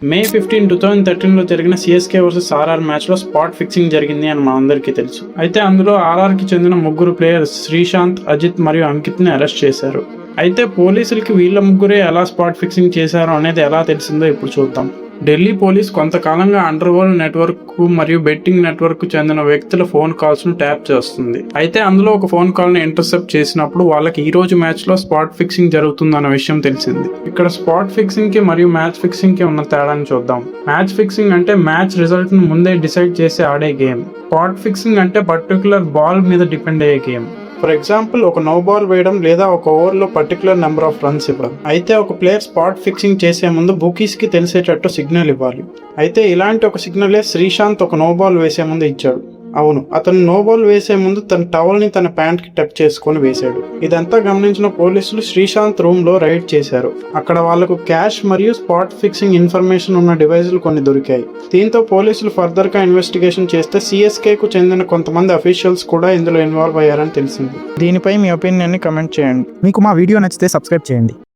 మే 15, 2013లో జరిగిన CSK versus RR మ్యాచ్లో spot fixing జరిగింది అని మనందరికీ తెలుసు. అయితే అందులో ఆర్ఆర్కి చెందిన ముగ్గురు ప్లేయర్స్ శ్రీశాంత్, అజిత్ మరియు అంకిత్ని అరెస్ట్ చేశారు. అయితే పోలీసులకి వీళ్ళ ముగ్గురే ఎలా స్పాట్ ఫిక్సింగ్ చేశారో అనేది ఎలా తెలిసిందో ఇప్పుడు చూద్దాం. ఢిల్లీ పోలీస్ కొంతకాలంగా అండర్ వరల్డ్ నెట్వర్క్ మరియు బెట్టింగ్ నెట్వర్క్ చెందిన వ్యక్తుల ఫోన్ కాల్స్ ను ట్యాప్ చేస్తుంది. అయితే అందులో ఒక ఫోన్ కాల్ ని ఇంటర్సెప్ట్ చేసినప్పుడు వాళ్ళకి ఈ రోజు మ్యాచ్ లో స్పాట్ ఫిక్సింగ్ జరుగుతుందన్న విషయం తెలిసింది. ఇక్కడ స్పాట్ ఫిక్సింగ్ కి మరియు మ్యాచ్ ఫిక్సింగ్ కి ఉన్న తేడాని చూద్దాం. మ్యాచ్ ఫిక్సింగ్ అంటే మ్యాచ్ రిజల్ట్ ను ముందే డిసైడ్ చేసి ఆడే గేమ్. స్పాట్ ఫిక్సింగ్ అంటే పర్టికులర్ బాల్ మీద డిపెండ్ అయ్యే గేమ్. ఫర్ ఎగ్జాంపుల్, ఒక నో బాల్ వేయడం లేదా ఒక ఓవర్లో పర్టికులర్ నెంబర్ ఆఫ్ రన్స్ ఇవ్వడం. అయితే ఒక ప్లేయర్ స్పాట్ ఫిక్సింగ్ చేసే ముందు బుకీస్కి తెలిసేటట్టు సిగ్నల్ ఇవ్వాలి. అయితే ఇలాంటి ఒక సిగ్నలే శ్రీశాంత్ ఒక నో బాల్ వేసే ముందు ఇచ్చాడు. అవును, అతను నో బాల్ వేసే ముందు తన టవల్ ని తన ప్యాంట్ కి టచ్ చేసుకొని వేశాడు. ఇదంతా గమనించిన పోలీసులు శ్రీశాంత్ రూమ్ లో రైడ్ చేశారు. అక్కడ వాళ్లకు క్యాష్ మరియు స్పాట్ ఫిక్సింగ్ ఇన్ఫర్మేషన్ ఉన్న డివైజులు కొన్ని దొరికాయి. దీంతో పోలీసులు ఫర్దర్ గా ఇన్వెస్టిగేషన్ చేస్తే సిఎస్కే కు చెందిన కొంతమంది అఫీషియల్స్ కూడా ఇందులో ఇన్వాల్వ్ అయ్యారని తెలిసింది. దీనిపై మీ ఒపీనియన్ ని కమెంట్ చేయండి. మీకు మా వీడియో నచ్చితే సబ్స్క్రైబ్ చేయండి.